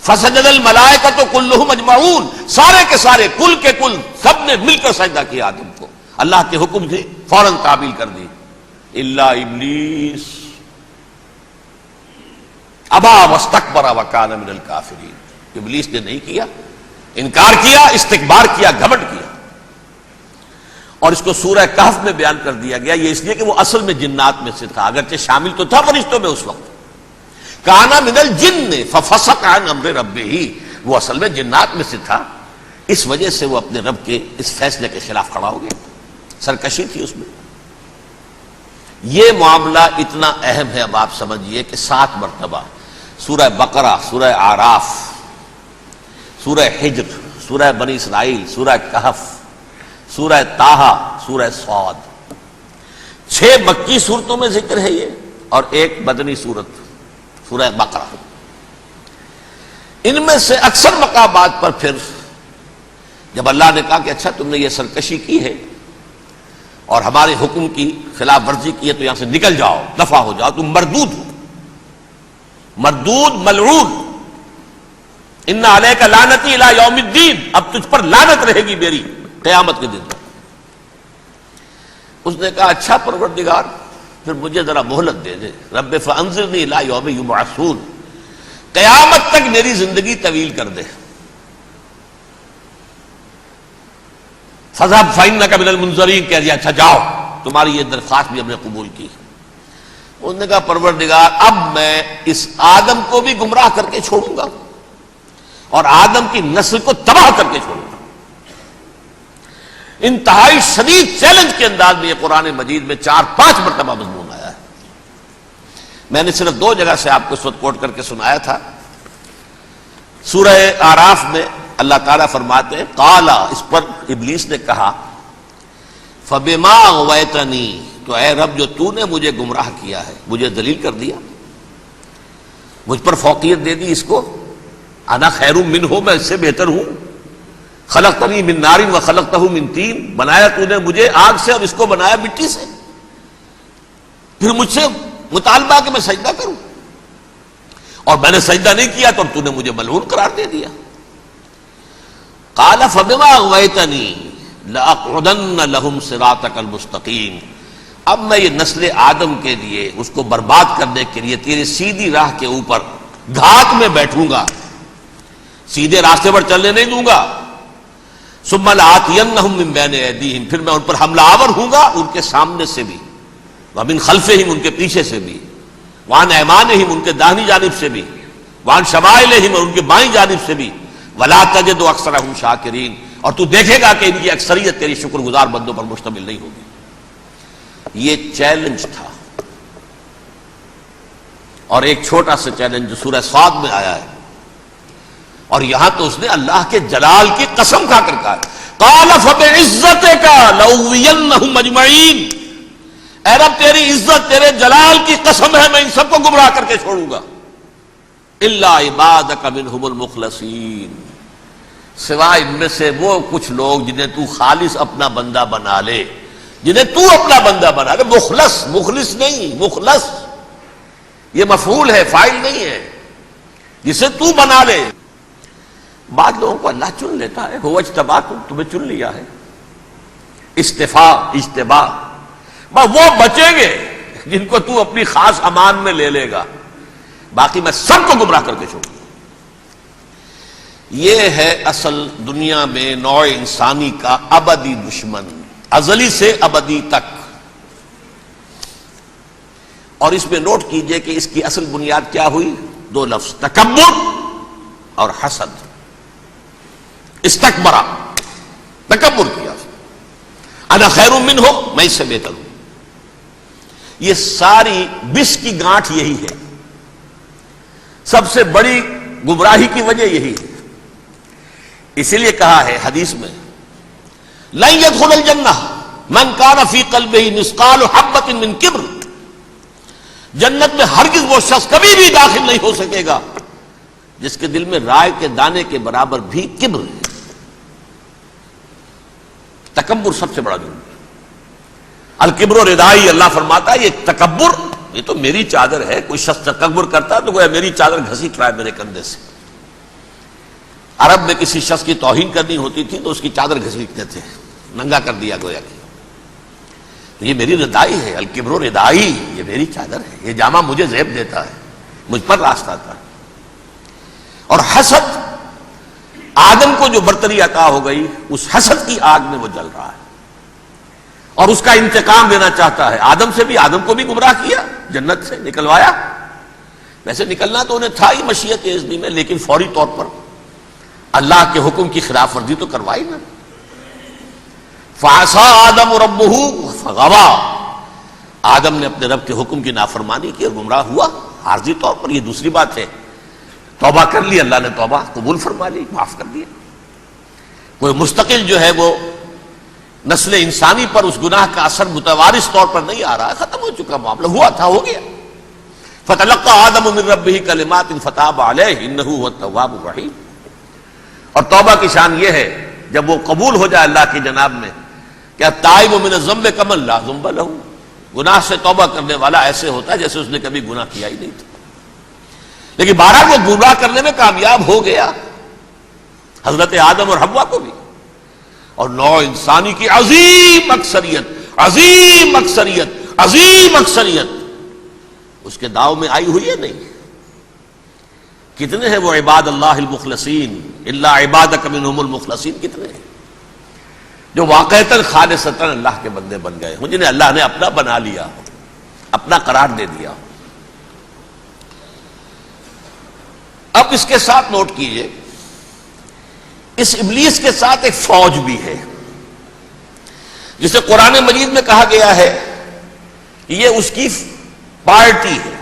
فسجد الملائکۃ کلھم اجمعون، سارے کے سارے کل کے کل سب نے مل کر سجدہ کیا آدم کو، اللہ کے حکم سے فوراً تعمیل کر دی، الا ابلیس ابا واستکبر وکان من الکافرین، ابلیس نے نہیں کیا، انکار کیا، استکبار کیا، گھمنڈ کیا۔ اور اس کو سورہ کہف میں بیان کر دیا گیا، یہ اس لیے کہ وہ اصل میں جنات میں سے تھا، اگرچہ شامل تو تھا فرشتوں میں اس وقت، کانا من الجن ففسق عن امر ربہ، وہ اصل میں جنات میں سے تھا، اس وجہ سے وہ اپنے رب کے اس فیصلے کے خلاف کھڑا ہو گیا، سرکشی تھی اس میں۔ یہ معاملہ اتنا اہم ہے، اب آپ سمجھیے کہ 7 مرتبہ سورہ بقرہ، سورہ اعراف، سورہ حجر، سورہ بنی اسرائیل، سورہ کہف، سورہ طٰہٰ، سورہ صاد، 6 مکی صورتوں میں ذکر ہے یہ، اور 1 مدنی صورت سورہ بقرہ۔ ان میں سے اکثر مقامات پر پھر جب اللہ نے کہا کہ اچھا تم نے یہ سرکشی کی ہے اور ہمارے حکم کی خلاف ورزی کی ہے تو یہاں سے نکل جاؤ، دفع ہو جاؤ، تم مردود ہو، مردود ملعون، ان علیک لعنتی الی یوم الدین، اب تجھ پر لعنت رہے گی میری قیامت کے دن تک۔ اس نے کہا اچھا پروردگار پھر مجھے ذرا مہلت دے دے، رب فانظرنی الی یوم یبعثون، قیامت تک میری زندگی طویل کر دے۔ فذهب فإنك من المنظرین، کہہ دیا اچھا جاؤ، تمہاری یہ درخواست بھی ہم نے قبول کی۔ انہوں نے کہا پروردگار اب میں اس آدم کو بھی گمراہ کر کے چھوڑوں گا اور آدم کی نسل کو تباہ کر کے چھوڑوں گا۔ انتہائی شدید چیلنج کے انداز میں یہ قرآن مجید میں 4-5 مرتبہ مضمون آیا ہے۔ میں نے صرف 2 جگہ سے آپ کو اس وقت کوٹ کر کے سنایا تھا۔ سورہ اعراف میں اللہ تعالیٰ فرماتے ہیں قالا، اس پر ابلیس نے کہا فبما اغویتنی، تو اے رب جو تو نے مجھے گمراہ کیا ہے، مجھے ذلیل کر دیا، مجھ پر فوقیت دے دی، اس کو انا خیر منہ، میں اس سے بہتر ہوں، خلقتنی من نار وخلقتہ من طین، بنایا تو نے مجھے آگ سے اور اس کو بنایا مٹی سے، پھر مجھ سے مطالبہ کہ میں سجدہ کروں، اور میں نے سجدہ نہیں کیا تو اب تو نے مجھے ملعون قرار دے دیا۔ قال فبما اغویتنی لأقعدن لهم صراطک المستقیم، اب میں یہ نسل آدم کے لیے اس کو برباد کرنے کے لیے تیری سیدھی راہ کے اوپر گھات میں بیٹھوں گا، سیدھے راستے پر چلنے نہیں دوں گا۔ ثم لآتینہم من بین ایدیہم، پھر میں ان پر حملہ آور ہوں گا ان کے سامنے سے بھی، ومن خلفہم، ان کے پیچھے سے بھی، وعن ایمانہم، ان کے داہنی جانب سے بھی، وعن شمائلہم، اور ان کے بائیں جانب سے بھی، ولا تجد اکثرہم شاکرین، اور تو دیکھے گا کہ ان کی اکثریت تیری شکر گزار بندوں پر مشتمل نہیں ہوگی۔ یہ چیلنج تھا، اور ایک چھوٹا سا چیلنج جو سورہ صاد میں آیا ہے، اور یہاں تو اس نے اللہ کے جلال کی قسم کھا کر کہا قال فبعزتک لأغوینہم اجمعین، اے رب تیری عزت، تیرے جلال کی قسم ہے میں ان سب کو گمراہ کر کے چھوڑوں گا، الا عبادک منہم المخلصین، سوائے ان میں سے وہ کچھ لوگ جنہیں تو خالص اپنا بندہ بنا لے، جنہیں تو اپنا بندہ بنا لے، مخلص، مخلص نہیں، مخلص یہ مفعول ہے، فاعل نہیں ہے، جسے تو بنا لے۔ بعض لوگوں کو اللہ چن لیتا ہے، هو اجتباکم، تمہیں چن لیا ہے، استفاء، اجتباء، بس وہ بچیں گے جن کو تو اپنی خاص امان میں لے لے گا، باقی میں سب کو گمراہ کر کے چھوڑوں گا۔ یہ ہے اصل دنیا میں نوع انسانی کا ابدی دشمن، ازلی سے ابدی تک۔ اور اس میں نوٹ کیجئے کہ اس کی اصل بنیاد کیا ہوئی؟ 2 لفظ، تکبر اور حسد۔ استکبرا، تکبر کیا، انا خیر منہ، میں اس سے بہتر ہوں۔ یہ ساری بس کی گانٹھ یہی ہے، سب سے بڑی گمراہی کی وجہ یہی ہے۔ اسی لیے کہا ہے حدیث میں لن يدخل الجنہ من کان فی قلبہ مثقال حبۃ من کبر، جنت میں ہرگز وہ شخص کبھی بھی داخل نہیں ہو سکے گا جس کے دل میں رائے کے دانے کے برابر بھی کبر ہے۔ تکبر سب سے بڑا جرم ہے۔ الکبر ردائی، اللہ فرماتا ہے یہ تکبر، یہ تو میری چادر ہے، کوئی شخص تکبر کرتا ہے تو گویا میری چادر گھسیٹ رہا ہے میرے کندھے سے۔ عرب میں کسی شخص کی توہین کرنی ہوتی تھی تو اس کی چادر گھسیٹتے تھے، ننگا کر دیا گویا کہ یہ میری ردائی ہے، الکبر ردائی، یہ میری چادر ہے، یہ جامہ مجھے زیب دیتا ہے، مجھ پر راستہ تھا۔ اور حسد، آدم کو جو برتری عطا ہو گئی، اس حسد کی آگ میں وہ جل رہا ہے اور اس کا انتقام لینا چاہتا ہے۔ آدم سے بھی، آدم کو بھی گمراہ کیا، جنت سے نکلوایا، ویسے نکلنا تو انہیں تھا ہی مشیت اذنی میں، لیکن فوری طور پر اللہ کے حکم کی خلاف ورزی تو کروائی نا۔ فعصى آدم ربہ فغوى، آدم نے اپنے رب کے حکم کی نافرمانی کی اور گمراہ ہوا عارضی طور پر۔ یہ دوسری بات ہے، توبہ کر لی، اللہ نے توبہ قبول فرما لی، معاف کر دیا۔ کوئی مستقل جو ہے وہ نسل انسانی پر اس گناہ کا اثر متوارث طور پر نہیں آ رہا، ختم ہو چکا معاملہ، ہوا تھا ہو گیا۔ فتلقى آدم من ربہ کلمات فتاب علیہ انہ هو التواب الرحیم۔ اور توبہ کی شان یہ ہے جب وہ قبول ہو جائے اللہ کی جناب میں کہ التائب من الذنب کمن لا ذنب لہ، گناہ سے توبہ کرنے والا ایسے ہوتا ہے جیسے اس نے کبھی گناہ کیا ہی نہیں تھا۔ لیکن بہرحال وہ گمراہ کرنے میں کامیاب ہو گیا، حضرت آدم اور حوا کو بھی، اور نوع انسانی کی عظیم اکثریت، عظیم اکثریت، عظیم اکثریت اس کے داؤ میں آئی ہوئی ہے نہیں۔ کتنے ہیں وہ عباد اللہ المخلصین، الا عبادک منہم المخلصین، کتنے ہیں جو واقعتاً خالصتاً اللہ کے بندے بن گئے ہوں، جنہیں اللہ نے اپنا بنا لیا ہو، اپنا قرار دے دیا ہو۔ اب اس کے ساتھ نوٹ کیجئے، اس ابلیس کے ساتھ ایک فوج بھی ہے جسے قرآن مجید میں کہا گیا ہے کہ یہ اس کی پارٹی ہے،